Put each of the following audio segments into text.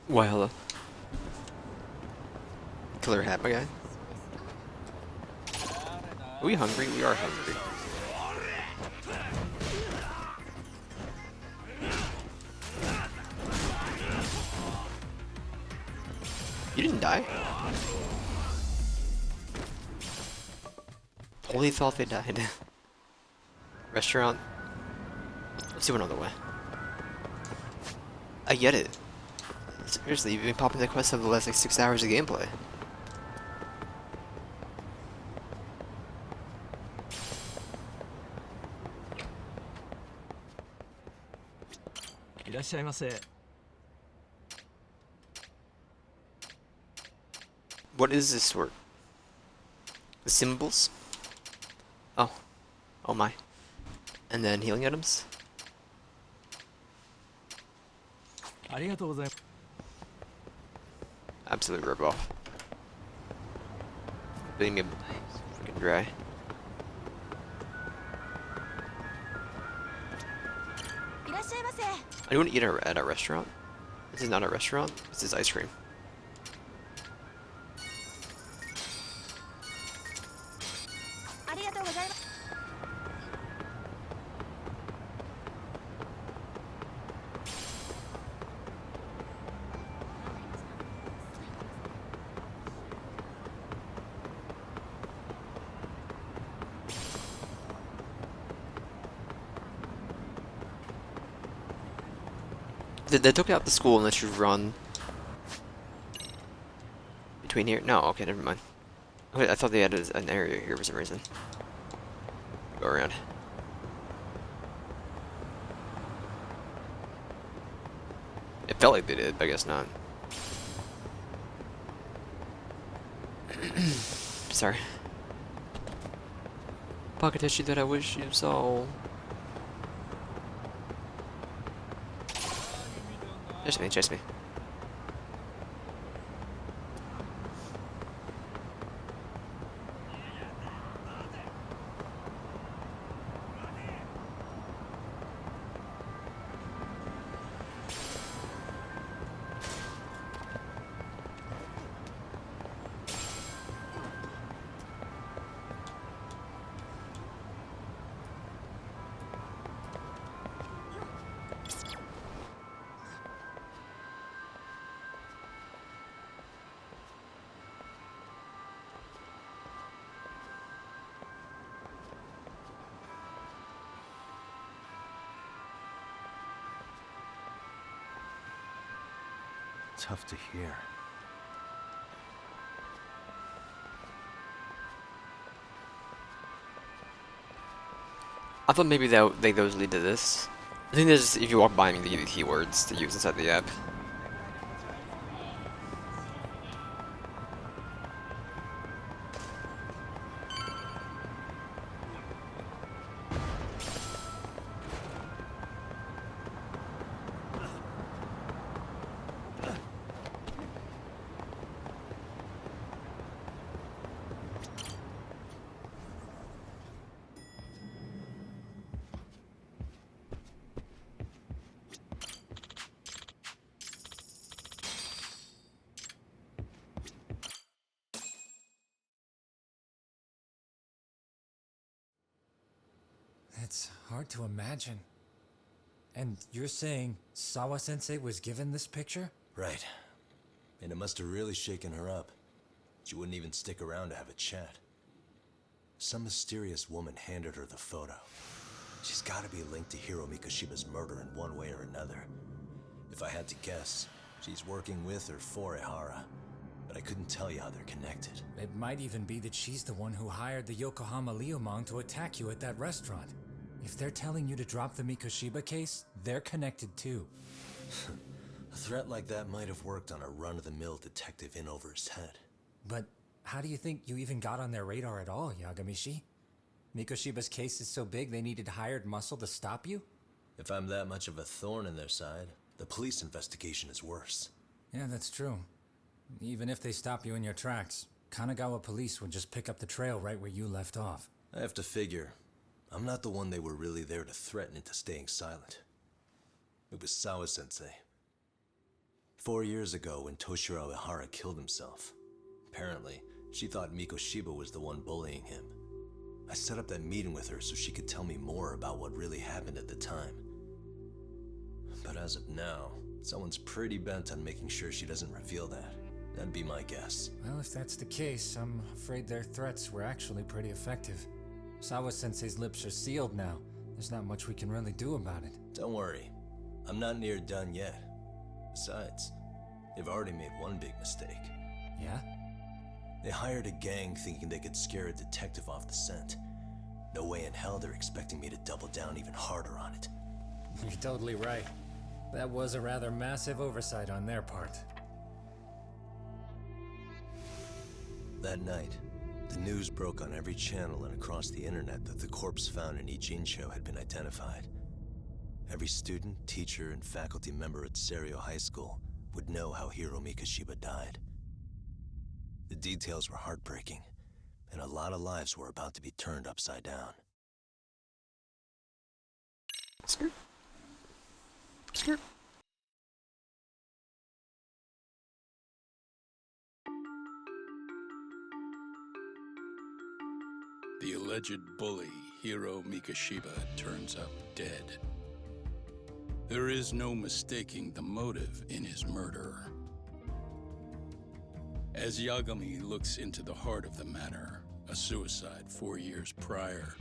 Why, hello. Killer hat, my guy. Are we hungry? We are hungry. You didn't die? Totally thought they died. Restaurant. Let's see one other way. I get it. Seriously, you've been popping the quest over the last like 6 hours of gameplay. いらっしゃいませ。What is this sword? The symbols? Oh. Oh my. And then healing items? ありがとうございます。Absolute ripoff. Being me freaking dry. いらっしゃいませ。Anyone eat at a restaurant? This is not a restaurant. This is ice cream. ありがとうございます。They took out the school and let you run between here. No, okay, never mind. Wait, I thought they had an area here for some reason. Go around. It felt like they did, but I guess not. Sorry. Pocket tissue that I wish you saw. Chase me, chase me. Tough to hear. I thought maybe that those lead to this. I think there's if you walk by me, they give you keywords to use inside the app. It's hard to imagine. And you're saying Sawa-sensei was given this picture? Right. And it must have really shaken her up. She wouldn't even stick around to have a chat. Some mysterious woman handed her the photo. She's gotta be linked to Hiro Mikoshiba's murder in one way or another. If I had to guess, she's working with or for Ehara. But I couldn't tell you how they're connected. It might even be that she's the one who hired the Yokohama Leomong to attack you at that restaurant. If they're telling you to drop the Mikoshiba case, they're connected too. A threat like that might have worked on a run-of-the-mill detective in over his head. But how do you think you even got on their radar at all, Yagamishi? Mikoshiba's case is so big they needed hired muscle to stop you? If I'm that much of a thorn in their side, the police investigation is worse. Yeah, that's true. Even if they stop you in your tracks, Kanagawa police would just pick up the trail right where you left off. I have to figure, I'm not the one they were really there to threaten into staying silent. It was Sawa-sensei. 4 years ago when Toshiro Ihara killed himself. Apparently, she thought Mikoshiba was the one bullying him. I set up that meeting with her so she could tell me more about what really happened at the time. But as of now, someone's pretty bent on making sure she doesn't reveal that. That'd be my guess. Well, if that's the case, I'm afraid their threats were actually pretty effective. Sawa-sensei's lips are sealed now. There's not much we can really do about it. Don't worry, I'm not near done yet. Besides, they've already made one big mistake. Yeah? They hired a gang thinking they could scare a detective off the scent. No way in hell they're expecting me to double down even harder on it. You're totally right. That was a rather massive oversight on their part. That night, the news broke on every channel and across the internet that the corpse found in Ijincho had been identified. Every student, teacher, and faculty member at Seiryo High School would know how Hiro Mikoshiba died. The details were heartbreaking, and a lot of lives were about to be turned upside down. Skirt. Skirt. The alleged bully, Hiro Mikoshiba, turns up dead. There is no mistaking the motive in his murder. As Yagami looks into the heart of the matter, a suicide 4 years prior,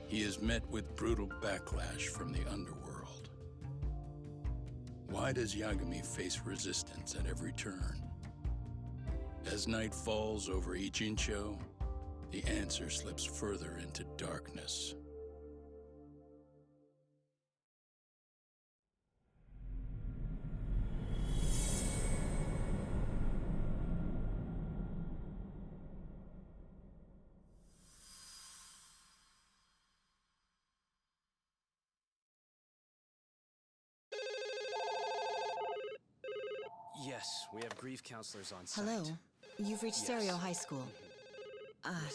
he is met with brutal backlash from the underworld. Why does Yagami face resistance at every turn? As night falls over Ijincho, the answer slips further into darkness. Yes, we have grief counselors on site. Hello. You've reached Yes. Seiryo High School.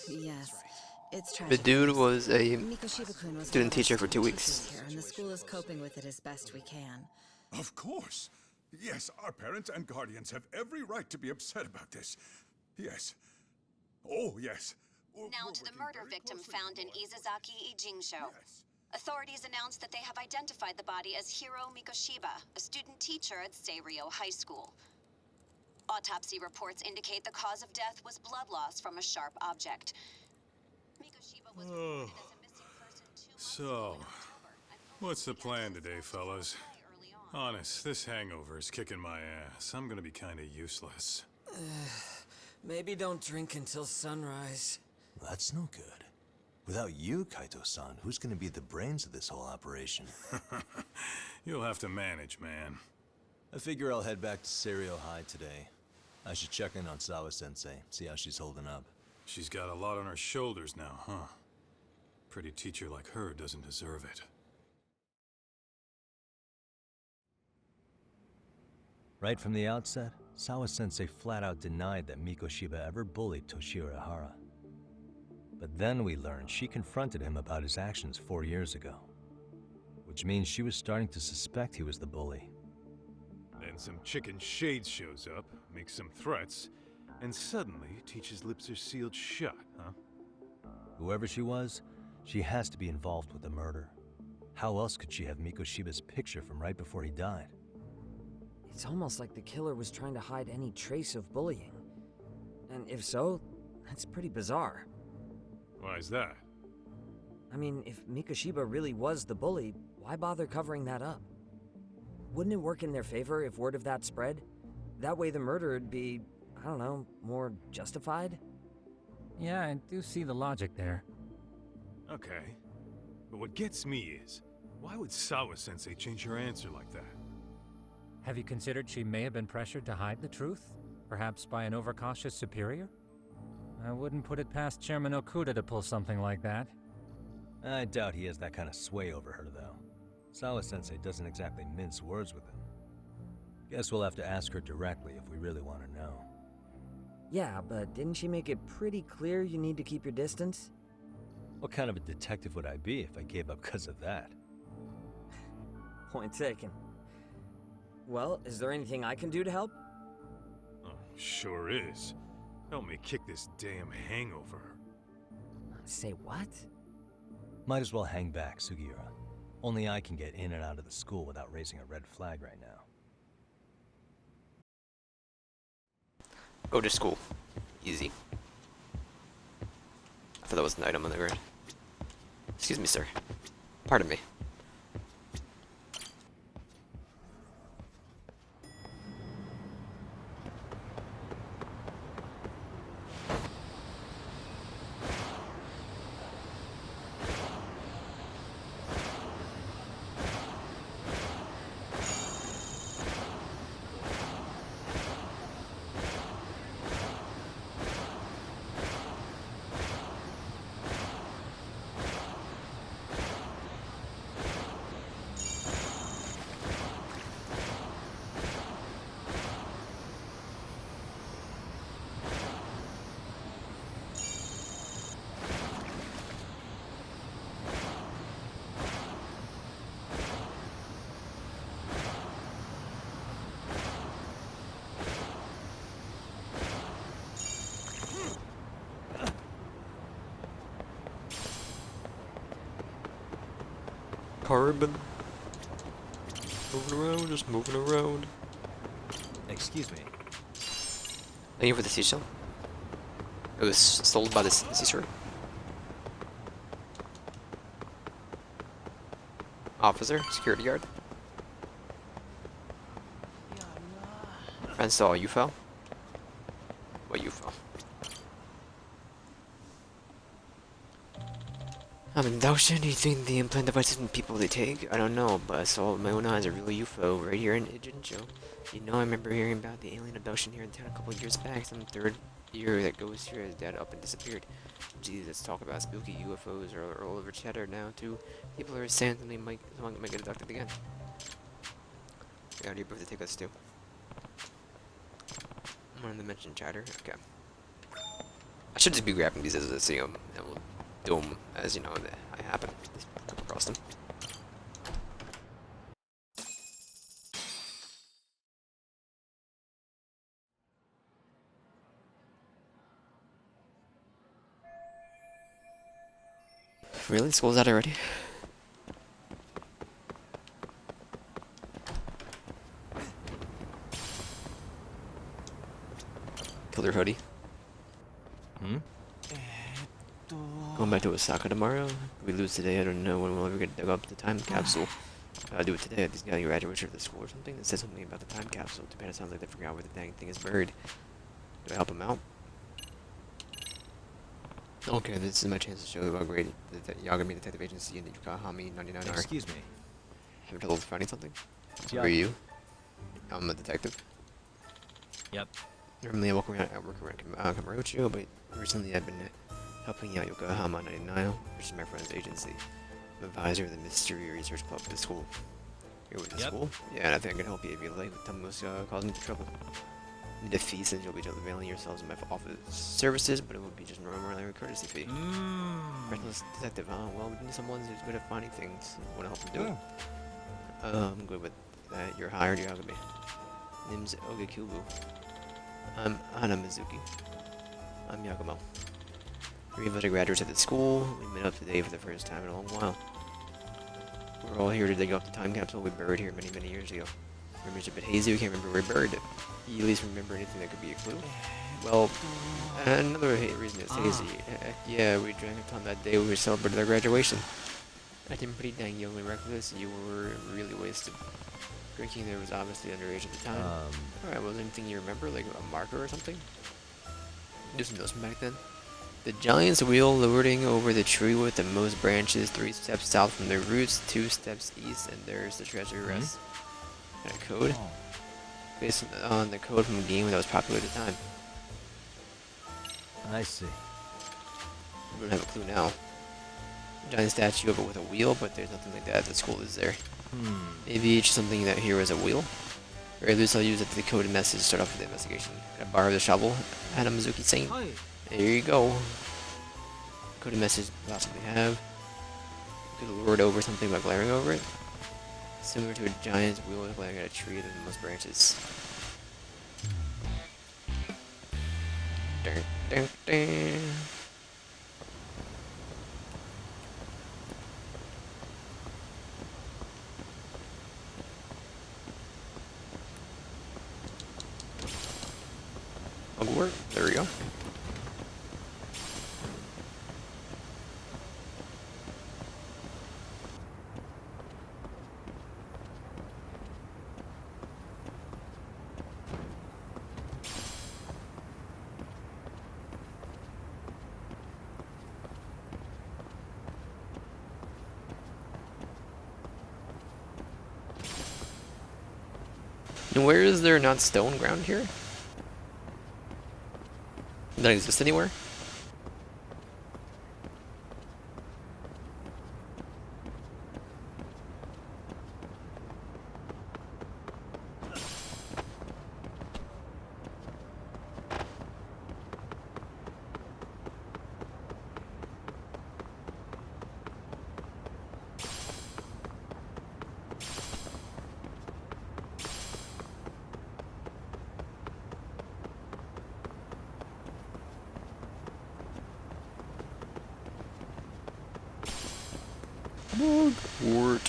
Yes. That's right. It's tragic. The dude news. was a Mikoshiba-kun was student one of our teacher for 2 school weeks. teachers here, and the school is coping with it as best we can. Of course. Yes, our parents and guardians have every right to be upset about this. Yes. Oh, yes. Now We're to the working murder very victim closely found in with our- Izazaki Ijincho. Yes. Authorities announced that they have identified the body as Hiro Mikoshiba, a student teacher at Seiryo High School. Autopsy reports indicate the cause of death was blood loss from a sharp object. Mikoshiba was reported as a missing person 2 months So, ago in October, and what's the police plan began today, to fellas? play early on. Honest, this hangover is kicking my ass. I'm gonna be kinda useless. Maybe don't drink until sunrise. That's no good. Without you, Kaito-san, who's gonna be the brains of this whole operation? You'll have to manage, man. I figure I'll head back to Seiryo High today. I should check in on Sawa-sensei, see how she's holding up. She's got a lot on her shoulders now, huh? Pretty teacher like her doesn't deserve it. Right from the outset, Sawa-sensei flat out denied that Mikoshiba ever bullied Toshiro Ihara. But then we learned she confronted him about his actions 4 years ago. Which means she was starting to suspect he was the bully. Then some chicken shades shows up, makes some threats, and suddenly teacher's lips are sealed shut, huh? Whoever she was, she has to be involved with the murder. How else could she have Mikoshiba's picture from right before he died? It's almost like the killer was trying to hide any trace of bullying. And if so, that's pretty bizarre. Why's that? I mean, if Mikoshiba really was the bully, why bother covering that up? Wouldn't it work in their favor if word of that spread? That way the murder would be, I don't know, more justified? Yeah, I do see the logic there. Okay. But what gets me is, why would Sawa-sensei change her answer like that? Have you considered she may have been pressured to hide the truth? Perhaps by an overcautious superior? I wouldn't put it past Chairman Okuda to pull something like that. I doubt he has that kind of sway over her, though. Sawa-sensei doesn't exactly mince words with him. Guess we'll have to ask her directly if we really want to know. Yeah, but didn't she make it pretty clear you need to keep your distance? What kind of a detective would I be if I gave up because of that? Point taken. Well, is there anything I can do to help? Oh, sure is. Help me kick this damn hangover. Say what? Might as well hang back, Sugiura. Only I can get in and out of the school without raising a red flag right now. Go to school. Easy. I thought that was an item on the grid. Excuse me, sir. Pardon me. Carbon. Moving around, just moving around. Excuse me. Thank you for the seashell. It was sold by the seashore. Officer, security guard. Friends saw a UFO. What UFO? Induction, do you think the implant devices and people they take? I don't know, but I saw with my own eyes a real UFO right here in Ijincho. You know, I remember hearing about the alien abduction here in town a couple of years back. Some third year that goes here has dead up and disappeared. Jeez, let's talk about spooky UFOs are all over chatter now too. People are saying someone might get abducted again. Yeah, do you proof to take us too? I wanted to mention chatter. Okay. I should just be grabbing these as I see them, and we'll do them as you know I happen to come across them. Really? School's out already? Kill their hoodie. Going back to Osaka tomorrow. If we lose today, I don't know when we'll ever get to dig up the time capsule. Gotta do it today. These guys graduated from the school or something that says something about the time capsule. Too bad it sounds like they forgot where the dang thing is buried. Do I help them out? Okay, this is my chance to show you how great the Yagami Detective Agency and the Yukahami 99 are. Excuse me. Have you told finding something? Yeah. Who are you? I'm a detective. Yep. Normally I work around Kamurocho, but recently I've been helping out Yokohama 99, which is my friend's agency. I'm advisor of the Mystery Research Club at the school. You're with the school? Yeah, and I think I can help you if you like. Tell me what's causing you trouble. Need a fee since you'll be availing yourselves of my office services, but it would be just normally a courtesy fee. Reckless detective, huh? Well, we need someone who's good at finding things. I want to help him do it. I'm good with that. You're hired, Yagami. Name's Ogekubu. I'm Hana Mizuki. I'm Yakumo. 3 of us are graduates at the school. We met up today for the first time in a long while. We're all here to dig up the time capsule we buried here many, many years ago. Memory's a bit hazy, we can't remember where we buried it. You at least remember anything that could be a clue? Well, another reason it's hazy. Yeah, we drank a ton that day we celebrated our graduation. Acting pretty dang young and reckless, you were really wasted. Drinking there was obviously underage at the time. Alright, was there anything you remember, like a marker or something? Do some notes from back then. The giant's wheel lording over the tree with the most branches, 3 steps south from the roots, 2 steps east, and there's the treasure rest. And a code? Based on the code from a game that was popular at the time. I see. We don't have a clue now. Giant statue of it with a wheel, but there's nothing like that at the school, is there? Maybe it's something that here is a wheel? Or at least I'll use it to decode a message to start off with the investigation. Can I borrow the shovel? Hana Mizuki saying. There you go. Code a message possibly have. Could lure it over something by glaring over it. Similar to a giant wheel like a tree with the most branches. Dun, dun, dun. Mugwort, there we go. And where is there not stone ground here? Does that exist anywhere? Mugwort.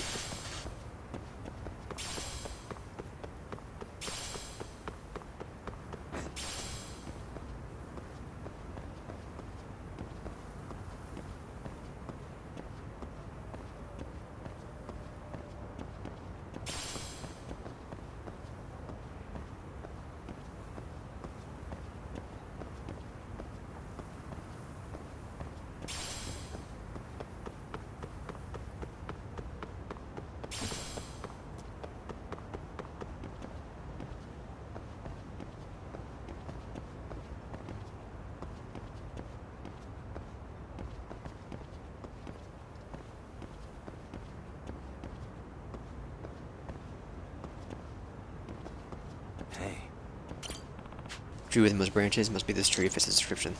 Hey. Tree with the most branches must be this tree, fits the description.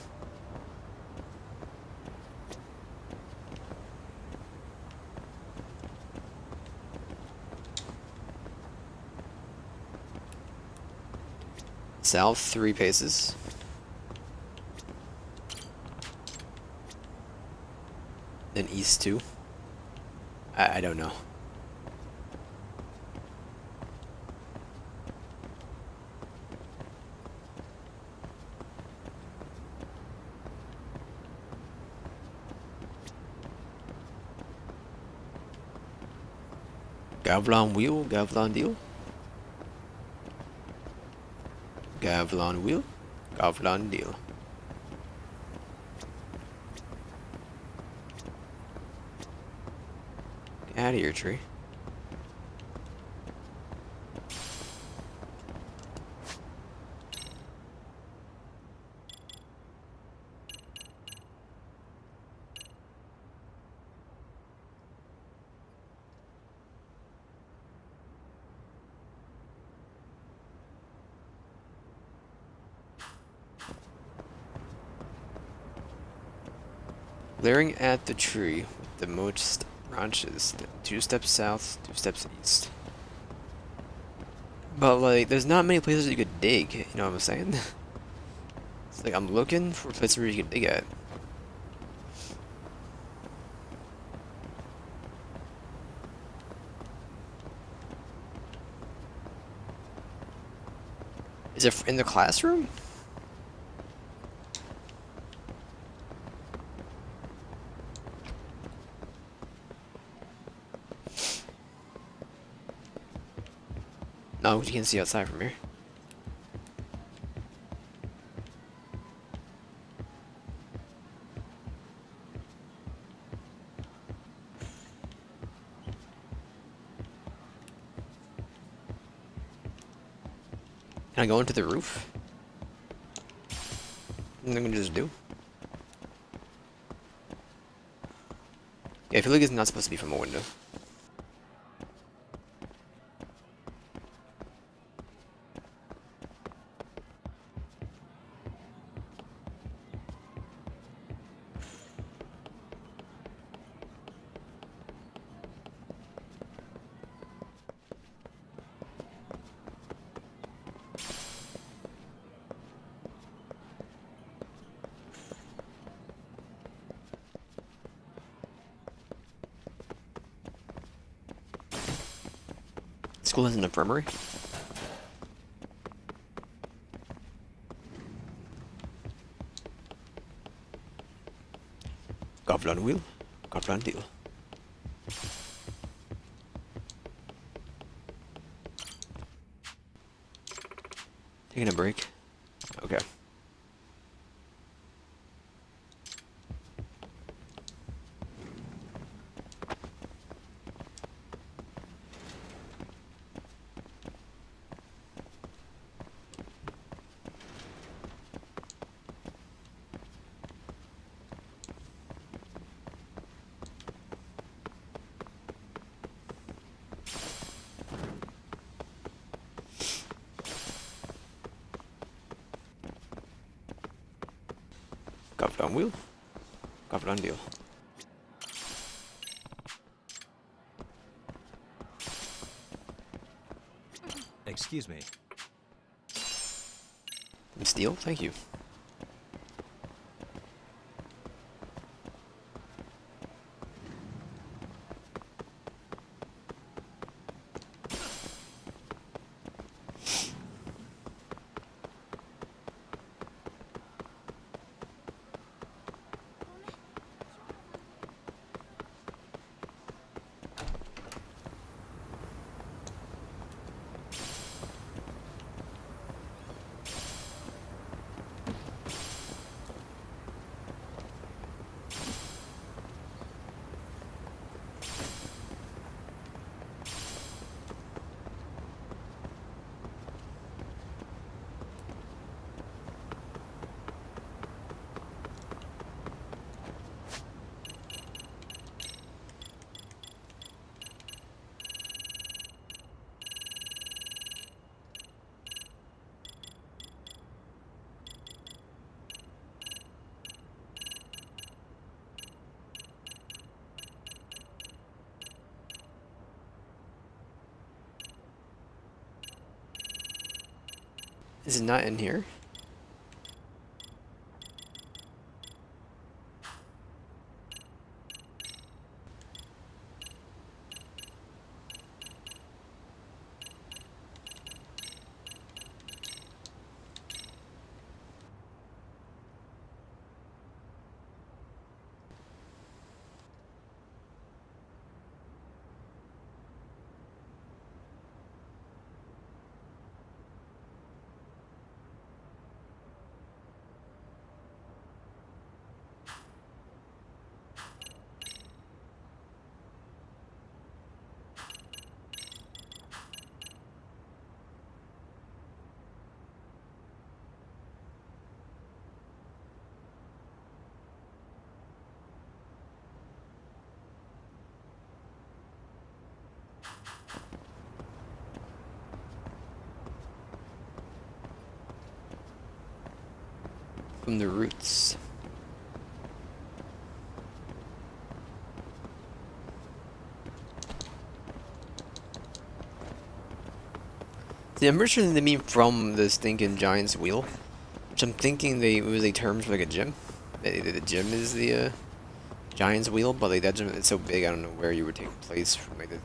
South 3 paces. Then east 2. I don't know. Gavlon wheel, Gavlon deal. Gavlon wheel, Gavlon deal. Get out of here, tree. Glaring at the tree with the most branches, 2 steps south, 2 steps east. But like, there's not many places you could dig, you know what I'm saying? It's like, I'm looking for places where you can dig at. Is it in the classroom? No, you can see outside from here. Can I go into the roof? I'm gonna just do. Yeah, I feel like it's not supposed to be from a window. School has an infirmary. Goblin wheel, goblin deal. Taking a break. Okay. Goblin wheel, goblin deal. Excuse me. Steel, thank you. Is it not in here? From the roots. See, I'm pretty sure they mean from the stinking giant's wheel, which I'm thinking it was a term for like a gym. The gym is the giant's wheel, but like that gym, it's so big, I don't know where you would take place from like the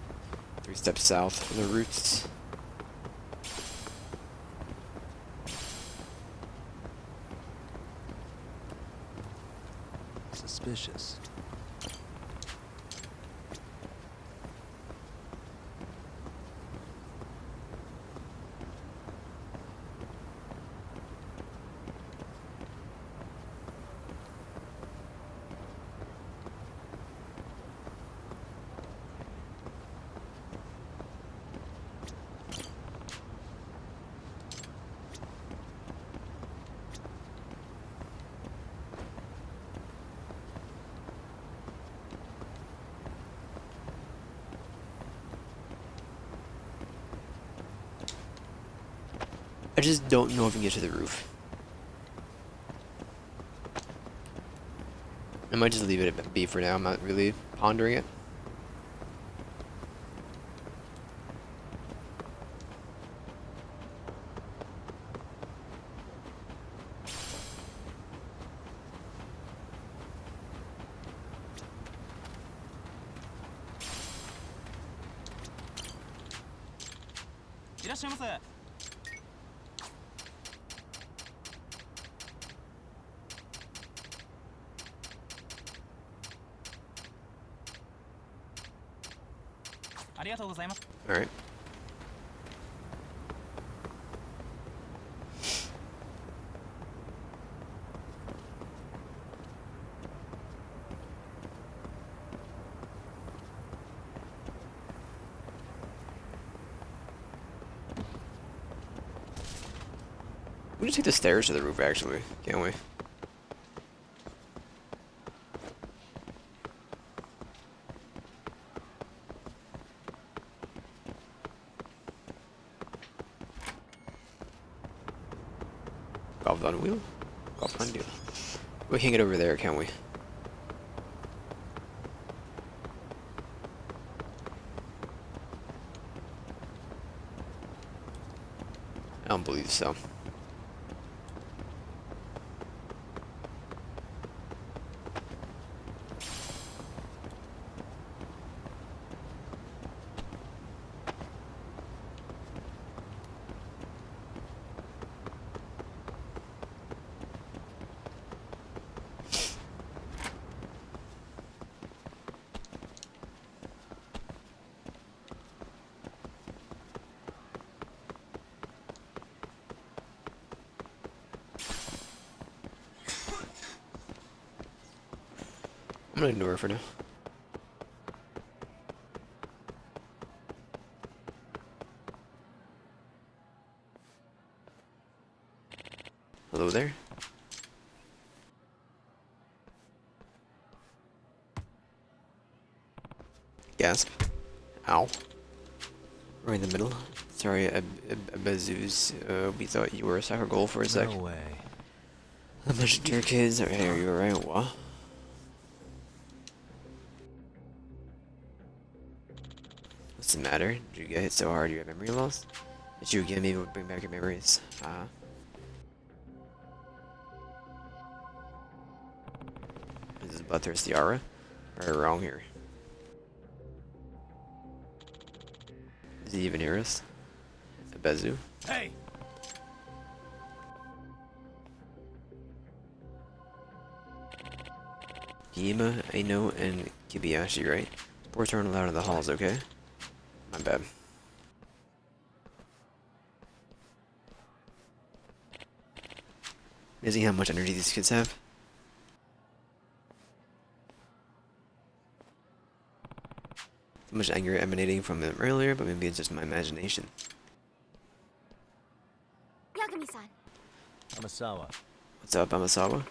3 steps south from the roots. Suspicious. I just don't know if we can get to the roof. I might just leave it at B for now. I'm not really pondering it. いらっしゃいませ。ありがとうございます。 All right. We can take the stairs to the roof, actually, can't we? Golf on wheel? Golf on wheel. We can't get over there, can we? I don't believe so. I'm gonna ignore her for now. Hello there. Gasp. Ow. Right in the middle. Sorry, Abazoos. We thought you were a soccer goal for a sec. No way. A bunch of dear kids. Hey, are you alright? What? What's the matter? Did you get hit so hard you have memory loss? Did you again maybe bring back your memories? This is bloodthirsty aura? Right or wrong here? Does he even hear us? A Bezu? Hey! Yima, Aino, and Kibayashi, right? Reports aren't allowed in the halls, okay? My bad. Amazing how much energy these kids have. So much anger emanating from them earlier, but maybe it's just my imagination. Yagami-san. Amasawa. What's up, Amasawa?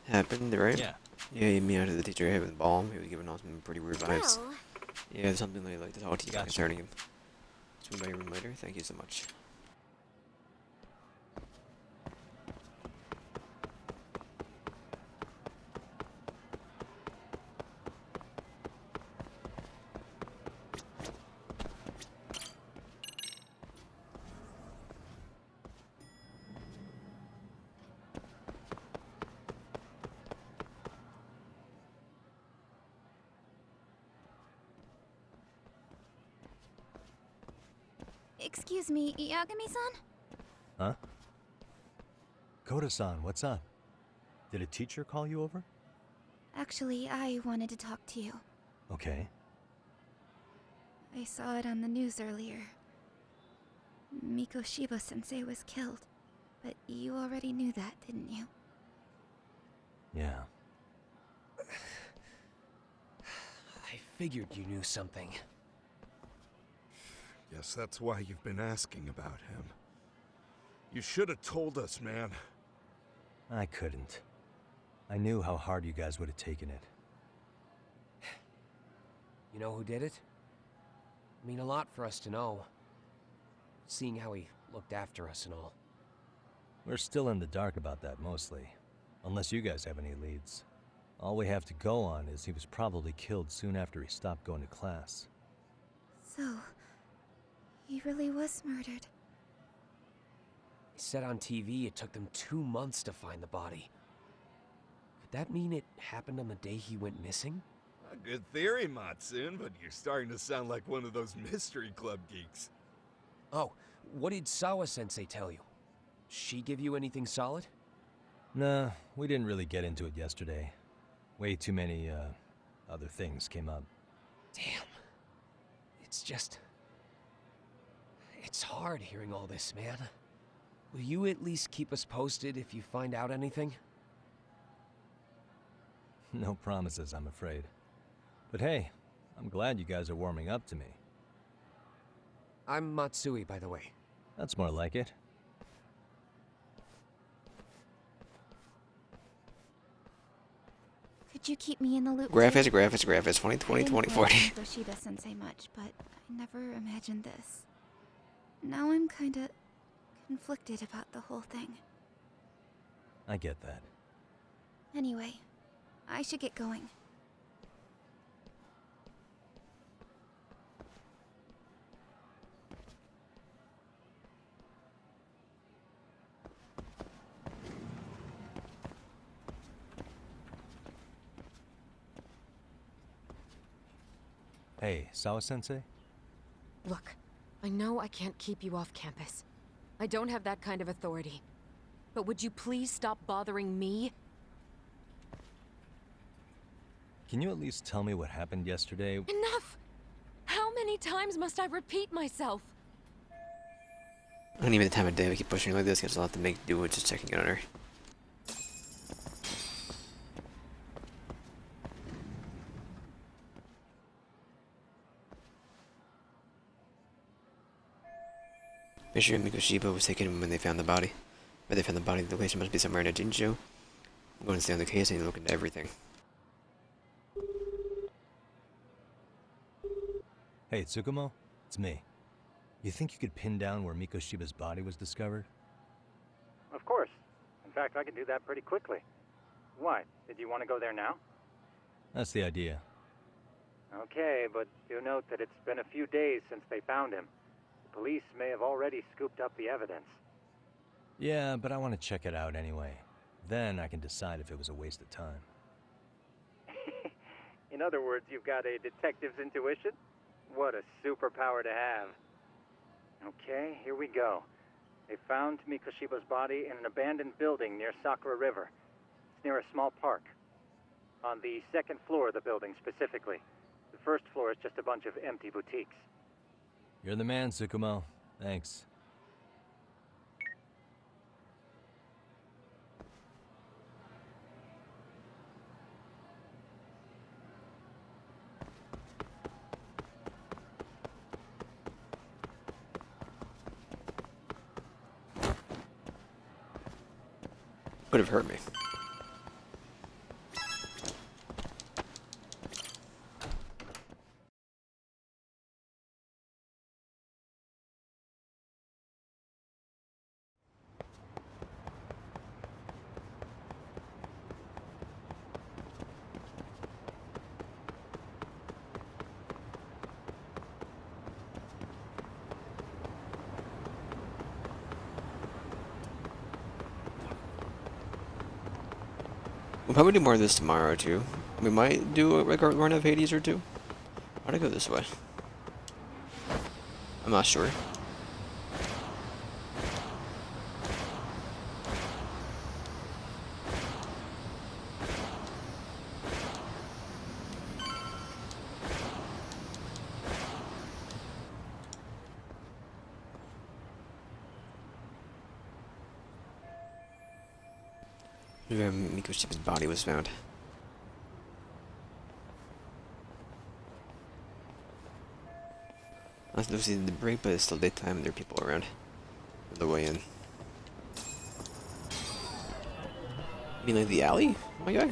Happened, right? Yeah. Yeah, he me out to the teacher head with the ball. He was giving off some pretty weird vibes. Well, Yeah, there's something I'd like to talk to you about Gotcha. concerning him. Swing by your room later. Thank you so much. excuse me, Yagami-san? Huh? Koda-san, what's up? Did a teacher call you over? Actually, I wanted to talk to you. Okay. I saw it on the news earlier. Mikoshiba sensei was killed. But you already knew that, didn't you? Yeah. I figured you knew something. Yes, that's why you've been asking about him. You should have told us, man. I couldn't. I knew how hard you guys would have taken it. You know who did it? I mean a lot for us to know. Seeing how he looked after us and all. We're still in the dark about that, mostly. Unless you guys have any leads. All we have to go on is he was probably killed soon after he stopped going to class. So, he really was murdered. He said on TV it took them 2 months to find the body. Could that mean it happened on the day he went missing? A good theory, Matsun, but you're starting to sound like one of those mystery club geeks. Oh, what did Sawa-sensei tell you? She give you anything solid? Nah, we didn't really get into it yesterday. Way too many, other things came up. Damn. It's just... It's hard hearing all this, man. Will you at least keep us posted if you find out anything? No promises, I'm afraid. But hey, I'm glad you guys are warming up to me. I'm Matsui, by the way. That's more like it. Could you keep me in the loop? Graphics, too? graphics, graphics. 2020, 2040. I didn't like Toshiba-sensei much, but I never imagined this. Now I'm kinda conflicted about the whole thing. I get that. Anyway, I should get going. Hey, Sawa-sensei? Look, I know I can't keep you off campus. I don't have that kind of authority. But would you please stop bothering me? Can you at least tell me what happened yesterday? Enough! How many times must I repeat myself? I don't even the time of day we keep pushing like this because I'll have to make do with just checking in on her. Make sure Mikoshiba was taken when they found the body. Where they found the body, the location must be somewhere in a Jinjo. I'm going to stay on the case and look into everything. Hey, Tsukumo? It's me. You think you could pin down where Mikoshiba's body was discovered? Of course. In fact, I can do that pretty quickly. Why? Did you want to go there now? That's the idea. Okay, but do note that it's been a few days since they found him. The police may have already scooped up the evidence. Yeah, but I want to check it out anyway. Then I can decide if it was a waste of time. In other words, you've got a detective's intuition? What a superpower to have. Okay, here we go. They found Mikoshiba's body in an abandoned building near Sakura River. It's near a small park. On the second floor of the building, specifically. The first floor is just a bunch of empty boutiques. You're the man, Tsukumo. Thanks. Would have hurt me. We'll probably do more of this tomorrow too. We might do a run of Hades or two. Why'd I go this way? I'm not sure. Where Mikoshiba's body was found. I was losing the break, but it's still daytime and there are people around. On the way in. You mean like the alley? Oh my god.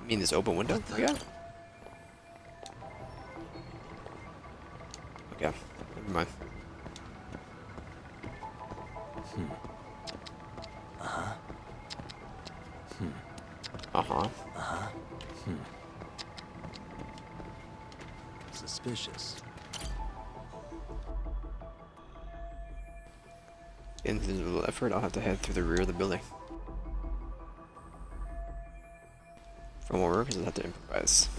You mean this open window? Oh my god. Okay, never mind. Suspicious. In this little effort, I'll have to head through the rear of the building. For more work, I'll have to improvise.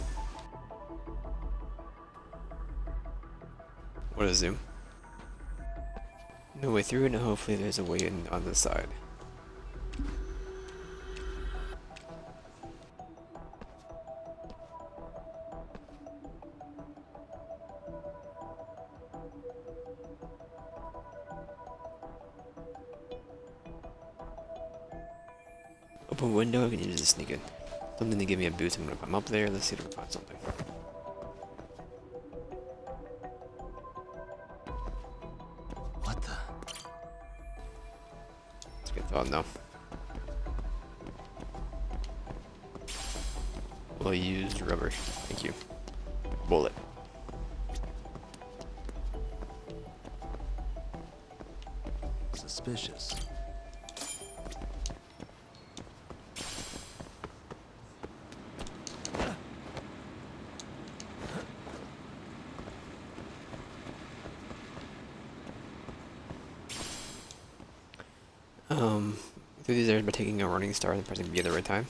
What What a zoom. No way through, and hopefully there's a way in on the side. Open window, I can use to sneak in. Something to give me a boost. I'm gonna climb up there. Let's see if we can find something. What the? It's a good thought, though. Well used rubber. Thank you. Bullet. Suspicious. Through these areas by taking a running start and pressing B at the right time.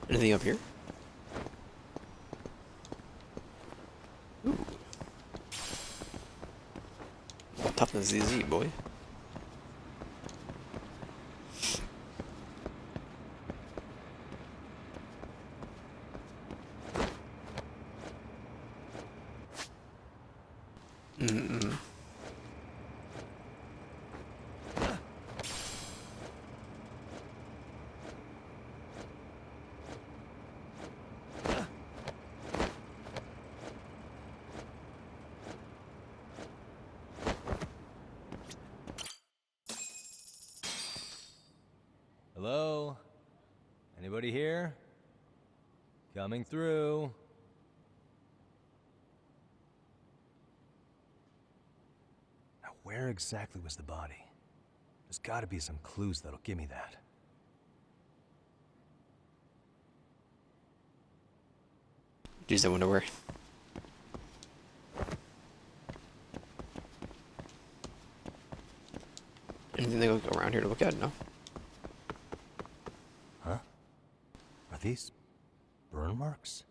Anything up here? Ooh. Tough than ZZ, boy. Hello? Anybody here? Coming through. Now, where exactly was the body? There's gotta be some clues that'll give me that. Geez, I wonder where. Anything they go around here to look at? No. Huh? Are these burn marks?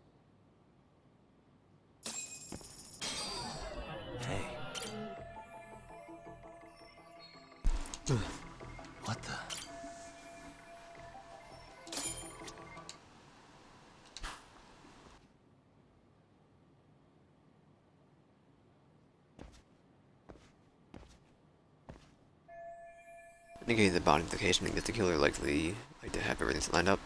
Hey. What the? Indicating the body implication because the killer likely like to have everything lined up.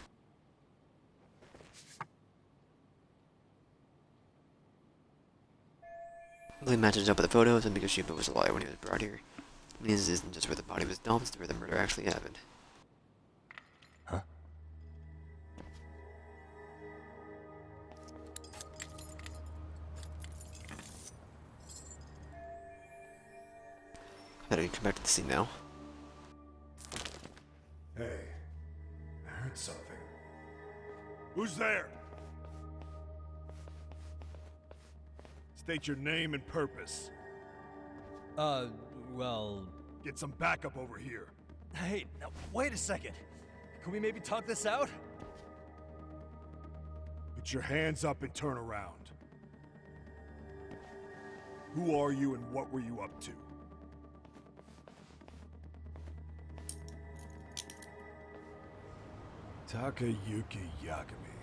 Really matches up with the photos, and because Shiba was alive when he was brought here, means this isn't just where the body was dumped, it's where the murder actually happened. Huh? How do we come back to the scene now? Hey, I heard something. Who's there? State your name and purpose. Well... Get some backup over here. Hey, now, wait a second. Can we maybe talk this out? Put your hands up and turn around. Who are you and what were you up to? Takayuki Yagami.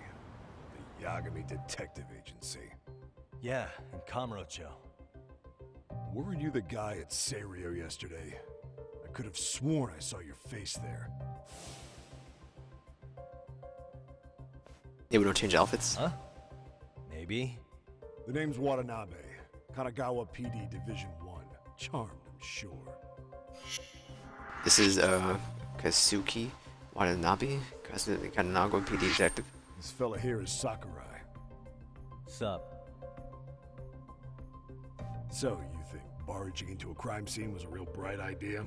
The Yagami Detective Agency. Yeah, in Kamurocho. Weren't you the guy at Serio yesterday? I could have sworn I saw your face there. Yeah, we don't change outfits. Huh? Maybe. The name's Watanabe. Kanagawa PD Division 1. Charmed, I'm sure. This is Kazuki Watanabe, Kanagawa PD detective. This fella here is Sakurai. Sup? So, you think barging into a crime scene was a real bright idea?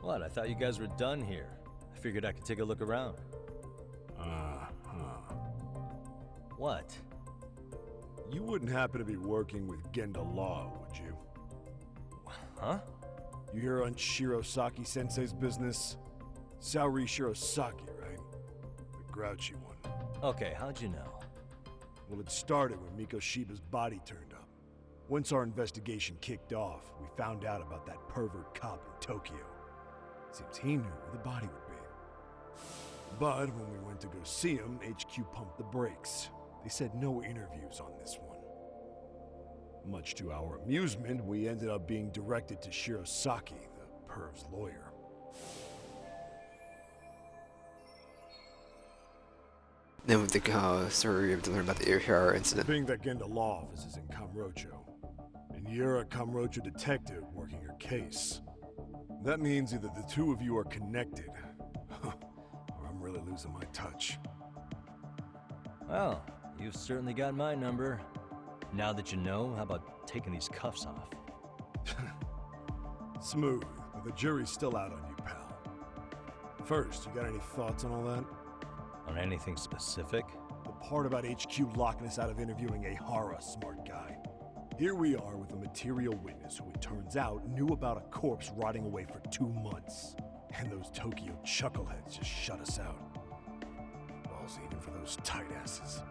What? I thought you guys were done here. I figured I could take a look around. What? You wouldn't happen to be working with Genda Law, would you? Huh? You hear on Shirosaki-sensei's business? Saori Shirosaki, right? The grouchy one. Okay, how'd you know? Well, it started when Mikoshiba's body turned up. Once our investigation kicked off, we found out about that pervert cop in Tokyo. Seems he knew where the body would be. But when we went to go see him, HQ pumped the brakes. They said no interviews on this one. Much to our amusement, we ended up being directed to Shirosaki, the perv's lawyer. Then with the story, we have to learn about the Ihara incident. Being that Genda Law office is in Kamurocho, and you're a Kamurocho detective working your case. That means either the two of you are connected, or I'm really losing my touch. Well, you've certainly got my number. Now that you know, how about taking these cuffs off? Smooth, but the jury's still out on you, pal. First, you got any thoughts on all that? On anything specific? The part about HQ locking us out of interviewing Ihara, smart guy. Here we are with a material witness who it turns out knew about a corpse rotting away for 2 months. And those Tokyo chuckleheads just shut us out. Balls even for those tight asses.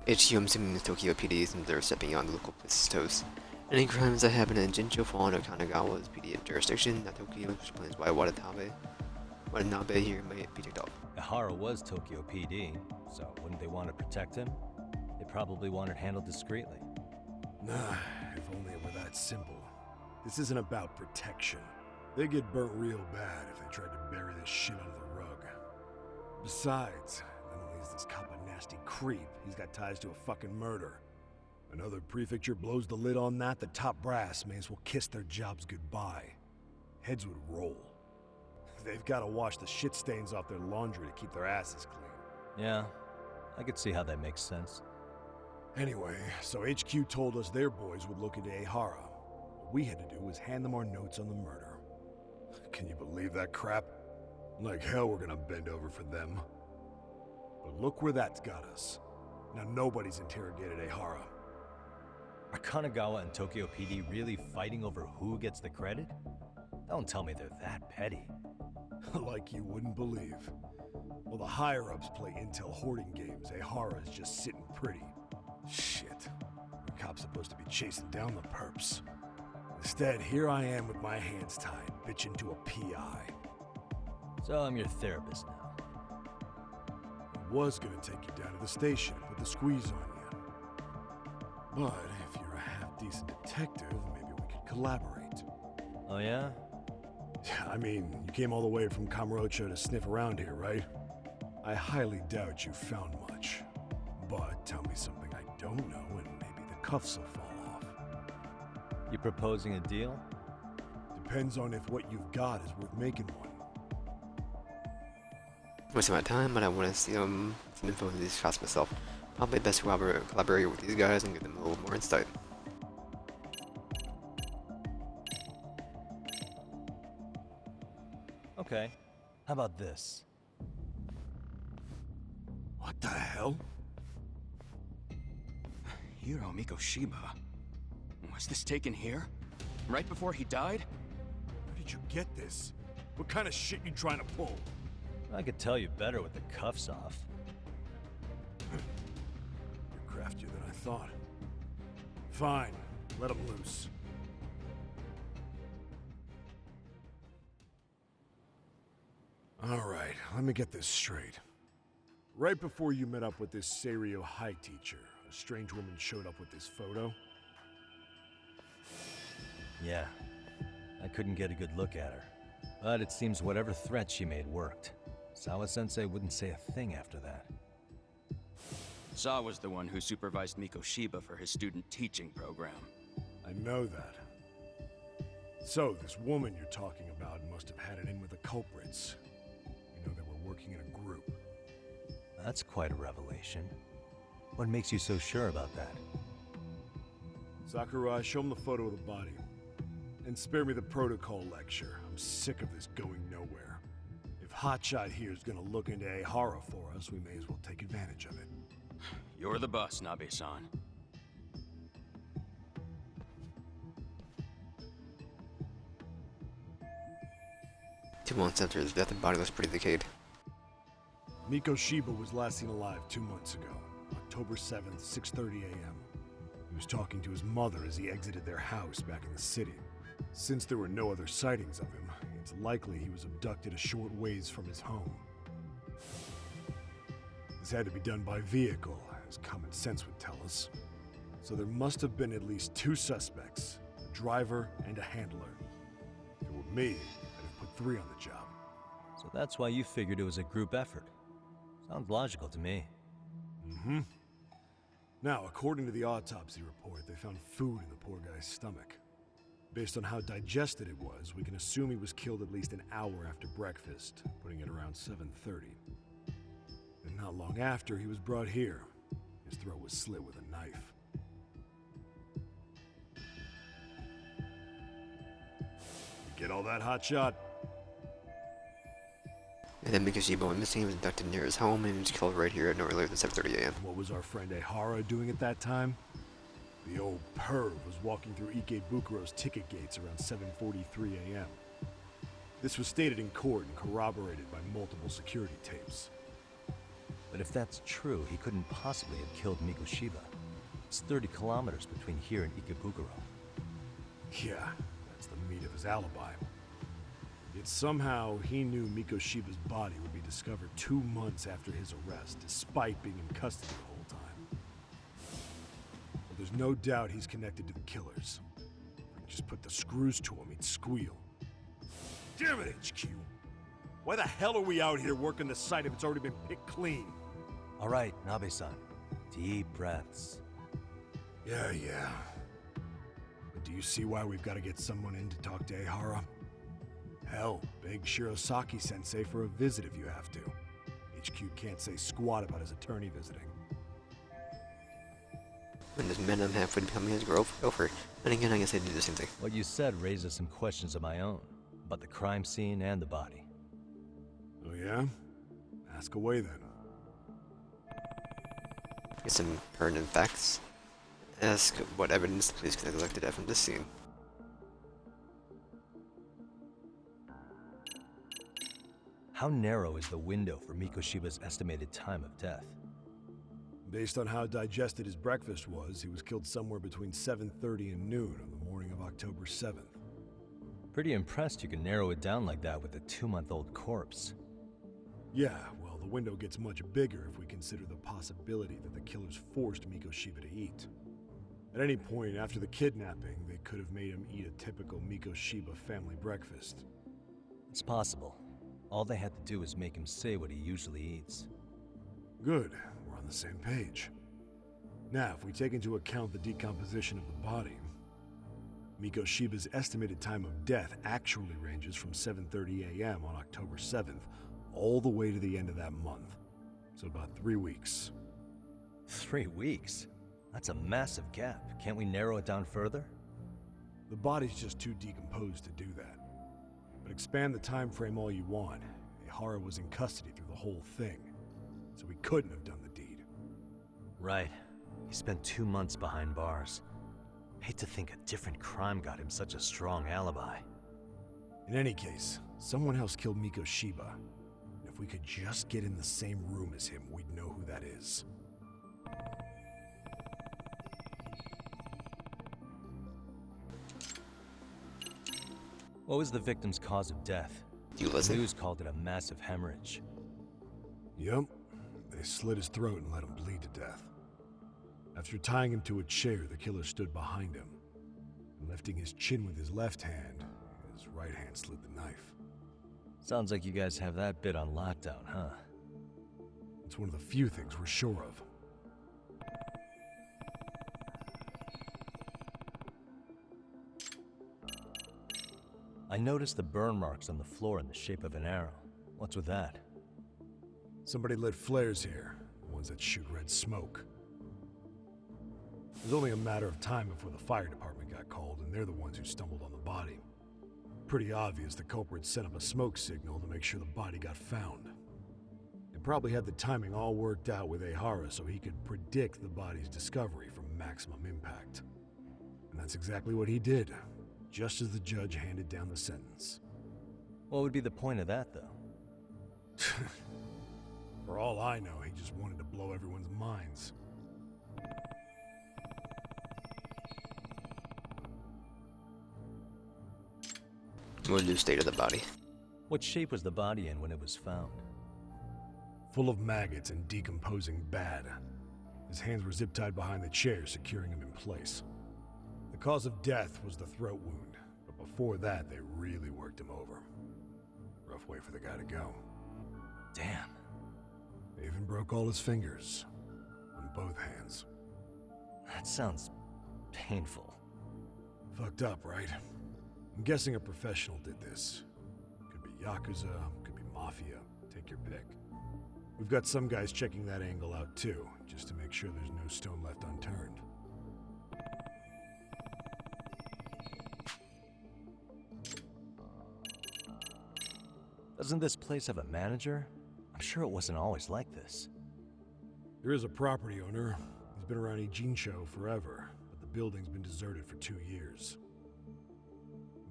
HQ, I'm assuming the Tokyo PD, since they're stepping beyond the local police's toes. Any crimes that happen in Jincho fall under Kanagawa's PD jurisdiction, not Tokyo, which explains why Watanabe here may be ticked off. Ihara was Tokyo PD, so wouldn't they want to protect him? They probably want it handled discreetly. Nah, if only it were that simple. This isn't about protection. They get burnt real bad if they tried to bury this shit under the rug. Besides, not only is this cop a nasty creep, he's got ties to a fucking murder. Another prefecture blows the lid on that, the top brass may as well kiss their jobs goodbye. Heads would roll. They've got to wash the shit stains off their laundry to keep their asses clean. Yeah, I could see how that makes sense. Anyway, so HQ told us their boys would look into Ihara. What we had to do was hand them our notes on the murder. Can you believe that crap? Like hell we're gonna bend over for them. But look where that's got us. Now nobody's interrogated Ihara. Are Kanagawa and Tokyo PD really fighting over who gets the credit? Don't tell me they're that petty. Like you wouldn't believe. While the higher-ups play intel hoarding games, Ihara is just sitting pretty. Shit. The cop's supposed to be chasing down the perps. Instead, here I am with my hands tied, bitching to a PI. So I'm your therapist now. I was gonna take you down to the station and put the squeeze on you. But if you're a half-decent detective, maybe we could collaborate. Oh yeah? I mean, you came all the way from Kamurocho to sniff around here, right? I highly doubt you found much. But tell me something I don't know and maybe the cuffs will fall off. You proposing a deal? Depends on if what you've got is worth making one. Wasting my time, but I want to see some info on these shots myself. Probably best to collaborate with these guys and give them a little more insight. Okay, how about this? What the hell? Hiro Mikoshiba. Was this taken here? Right before he died? Where did you get this? What kind of shit you trying to pull? I could tell you better with the cuffs off. You're craftier than I thought. Fine, let him loose. Alright, let me get this straight. Right before you met up with this Seiryo High teacher, a strange woman showed up with this photo? Yeah, I couldn't get a good look at her. But it seems whatever threat she made worked. Sawa-sensei wouldn't say a thing after that. Sawa's the one who supervised Mikoshiba for his student teaching program. I know that. So, this woman you're talking about must have had it in with the culprits. You know, they were working in a group. That's quite a revelation. What makes you so sure about that? Sakurai, show him the photo of the body. And spare me the protocol lecture. I'm sick of this going nowhere. If Hotshot here is gonna look into Ehara for us, we may as well take advantage of it. You're the boss, Nabe-san. 2 months after his death, the body looks pretty decayed. Miko Shiba was last seen alive 2 months ago, October 7th, 6:30 a.m. He was talking to his mother as he exited their house back in the city. Since there were no other sightings of him, it's likely he was abducted a short ways from his home. This had to be done by vehicle, as common sense would tell us. So there must have been at least 2 suspects, a driver and a handler. If it were me, I'd have put 3 on the job. So that's why you figured it was a group effort. Sounds logical to me. Mm-hmm. Now, according to the autopsy report, they found food in the poor guy's stomach. Based on how digested it was, we can assume he was killed at least an hour after breakfast, putting it around 7:30. And not long after, he was brought here. His throat was slit with a knife. You get all that, Hotshot? And then Miko Shiba went missing, he was abducted near his home, and he was killed right here at no earlier than 7:30 a.m. What was our friend Ehara doing at that time? The old perv was walking through Ikebukuro's ticket gates around 7:43 a.m. This was stated in court and corroborated by multiple security tapes. But if that's true, he couldn't possibly have killed Miko Shiba. It's 30 kilometers between here and Ikebukuro. Yeah, that's the meat of his alibi. Yet somehow he knew Miko Shiba's body would be discovered 2 months after his arrest, despite being in custody the whole time. Well, there's no doubt he's connected to the killers. If we could just put the screws to him, he'd squeal. Damn it, HQ! Why the hell are we out here working the site if it's already been picked clean? All right, Nabe-san. Deep breaths. Yeah. But do you see why we've got to get someone in to talk to Ehara? Hell, beg Shirosaki-sensei for a visit if you have to. HQ can't say squat about his attorney visiting. When this man I'm halfway to becoming his girlfriend. And again, I guess I do the same thing. What you said raises some questions of my own, about the crime scene and the body. Oh yeah? Ask away then. Get some pertinent facts. Ask what evidence the police collected from this scene. How narrow is the window for Miko Shiba's estimated time of death? Based on how digested his breakfast was, he was killed somewhere between 7:30 and noon on the morning of October 7th. Pretty impressed you can narrow it down like that with a 2-month-old corpse. Yeah, well, the window gets much bigger if we consider the possibility that the killers forced Miko Shiba to eat. At any point after the kidnapping, they could have made him eat a typical Miko Shiba family breakfast. It's possible. All they had to do was make him say what he usually eats. Good, we're on the same page. Now, if we take into account the decomposition of the body, Miko Shiba's estimated time of death actually ranges from 7:30 a.m. on October 7th all the way to the end of that month. So about 3 weeks. 3 weeks? That's a massive gap. Can't we narrow it down further? The body's just too decomposed to do that. But expand the time frame all you want. Ehara was in custody through the whole thing, so he couldn't have done the deed. Right. He spent 2 months behind bars. Hate to think a different crime got him such a strong alibi. In any case, someone else killed Miko Shiba. And if we could just get in the same room as him, we'd know who that is. What was the victim's cause of death? You listen? The news called it a massive hemorrhage. Yup. They slit his throat and let him bleed to death. After tying him to a chair, the killer stood behind him. And lifting his chin with his left hand, his right hand slid the knife. Sounds like you guys have that bit on lockdown, huh? It's one of the few things we're sure of. I noticed the burn marks on the floor in the shape of an arrow. What's with that? Somebody lit flares here, ones that shoot red smoke. It was only a matter of time before the fire department got called, and they're the ones who stumbled on the body. Pretty obvious the culprit set up a smoke signal to make sure the body got found. They probably had the timing all worked out with Ehara so he could predict the body's discovery from maximum impact. And that's exactly what he did, just as the judge handed down the sentence. What would be the point of that, though? For all I know, he just wanted to blow everyone's minds. What was the state of the body? What shape was the body in when it was found? Full of maggots and decomposing bad. His hands were zip-tied behind the chair, securing him in place. The cause of death was the throat wound, but before that, they really worked him over. Rough way for the guy to go. Damn. They even broke all his fingers. On both hands. That sounds painful. Fucked up, right? I'm guessing a professional did this. Could be Yakuza, could be Mafia. Take your pick. We've got some guys checking that angle out too, just to make sure there's no stone left unturned. Doesn't this place have a manager? I'm sure it wasn't always like this. There is a property owner. He's been around Ijincho forever, but the building's been deserted for 2 years.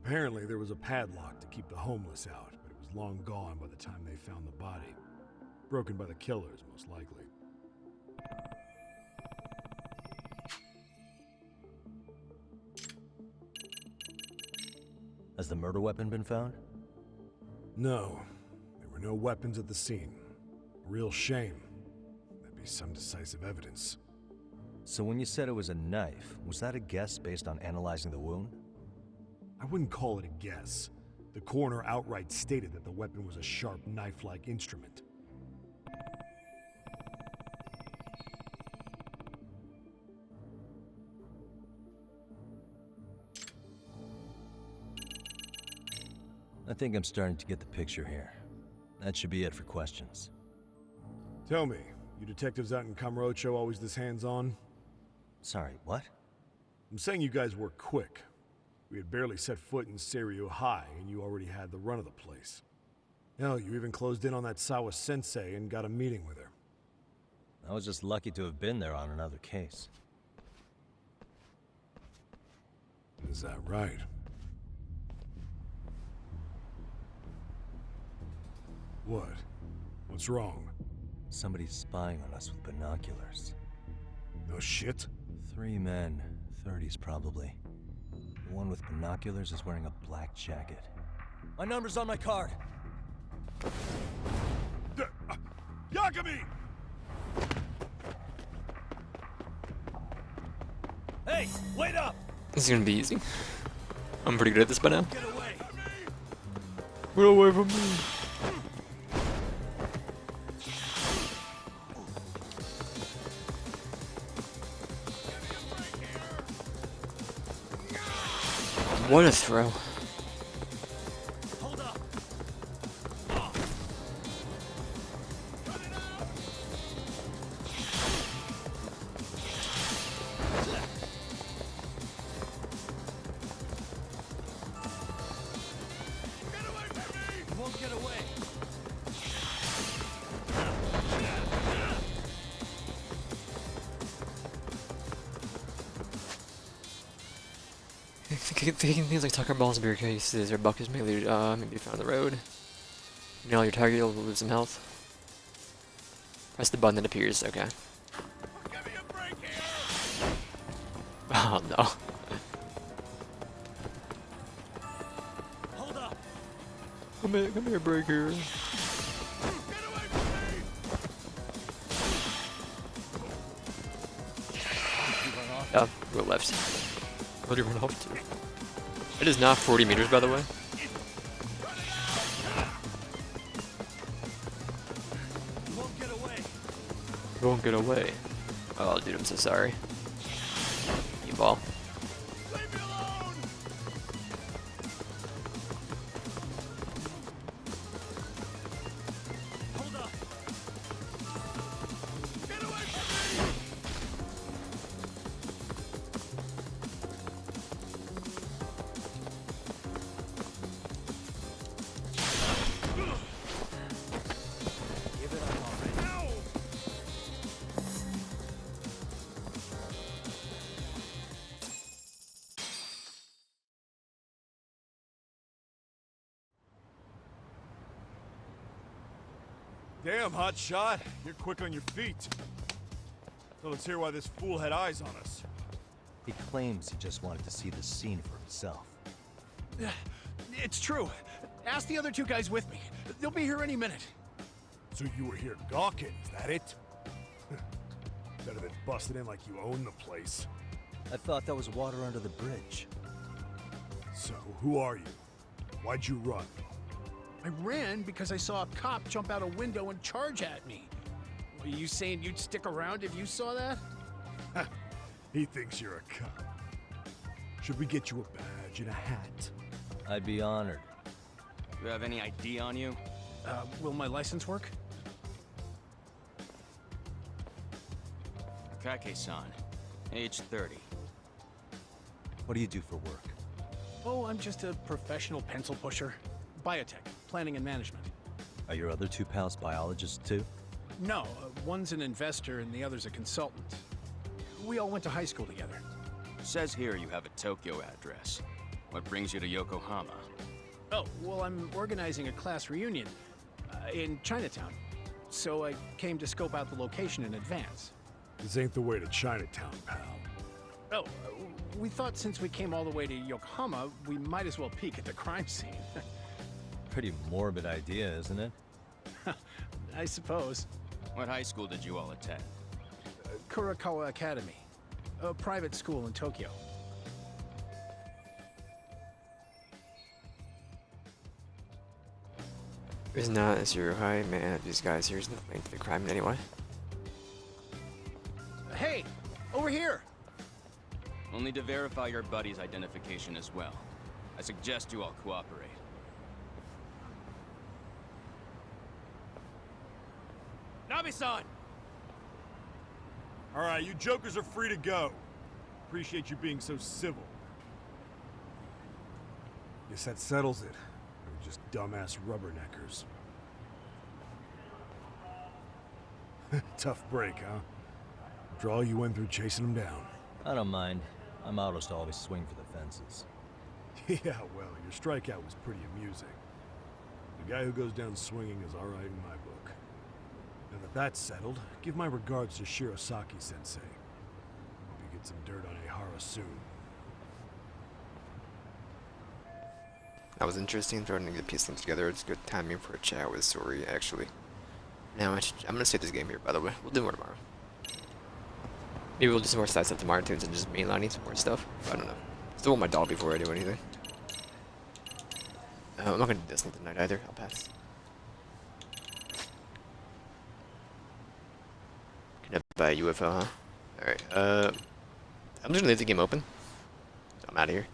Apparently, there was a padlock to keep the homeless out, but it was long gone by the time they found the body. Broken by the killers, most likely. Has the murder weapon been found? No. There were no weapons at the scene. Real shame. That'd be some decisive evidence. So when you said it was a knife, was that a guess based on analyzing the wound? I wouldn't call it a guess. The coroner outright stated that the weapon was a sharp knife-like instrument. I think I'm starting to get the picture here. That should be it for questions. Tell me, you detectives out in Kamurocho always this hands-on? Sorry, what? I'm saying you guys work quick. We had barely set foot in Seiryo High, and you already had the run of the place. Hell, you even closed in on that Sawa-sensei and got a meeting with her. I was just lucky to have been there on another case. Is that right? What? What's wrong? Somebody's spying on us with binoculars. No shit? 3 men, 30s probably. The one with binoculars is wearing a black jacket. My number's on my card! Yakami! Hey, wait up! This is gonna be easy. I'm pretty good at this by now. Get away! Get away from me! What a throw. Hold up! You won't get away! Taking things like Tucker balls, beer cases, or buckets may be found on the road. Nail your target, you'll lose some health. Press the button that appears, okay. Oh no. Hold up! Come here, breaker. Yeah, go left. Where do you run off to? It is not 40 meters, by the way. You won't get away! You won't get away. Oh, dude, I'm so sorry. You ball. Hold up! Damn, hotshot. You're quick on your feet. So let's hear why this fool had eyes on us. He claims he just wanted to see the scene for himself. It's true. Ask the other two guys with me. They'll be here any minute. So you were here gawking, is that it? Better than busting in like you own the place. I thought that was water under the bridge. So, who are you? Why'd you run? I ran because I saw a cop jump out a window and charge at me. Were you saying you'd stick around if you saw that? He thinks you're a cop. Should we get you a badge and a hat? I'd be honored. You have any ID on you? Will my license work? Kake-san, age 30. What do you do for work? Oh, I'm just a professional pencil pusher. Biotech, planning and management. Are your other two pals biologists too? No, one's an investor and the other's a consultant. We all went to high school together. Says here you have a Tokyo address. What brings you to Yokohama? Oh, well, I'm organizing a class reunion in Chinatown. So I came to scope out the location in advance. This ain't the way to Chinatown, pal. Oh, we thought since we came all the way to Yokohama, we might as well peek at the crime scene. Pretty morbid idea, isn't it? I suppose. What high school did you all attend? Kurakawa Academy, a private school in Tokyo. It's not a zero high, man. These guys here's the link to the crime anyway. Hey, over here! We'll need to verify your buddy's identification as well. I suggest you all cooperate. Nabe-san! Alright, you jokers are free to go. Appreciate you being so civil. Guess that settles it. We're just dumbass rubberneckers. Tough break, huh? After all you went through chasing them down. I don't mind. I'm out to always swing for the fences. Yeah, well, your strikeout was pretty amusing. The guy who goes down swinging is alright in my book. Now that that's settled, give my regards to Shirosaki-sensei. Hope you get some dirt on Ehara soon. That was interesting, trying to get piece things together. It's good timing for a chat with Sori, actually. Now, I'm gonna save this game here, by the way. We'll do more tomorrow. Maybe we'll do some more side stuff tomorrow, too, and just mainlining some more stuff. I don't know. Still want my doll before I do anything. I'm not gonna do this tonight either. I'll pass. Can I buy a UFO, huh? Alright, I'm just gonna leave the game open. So I'm out of here.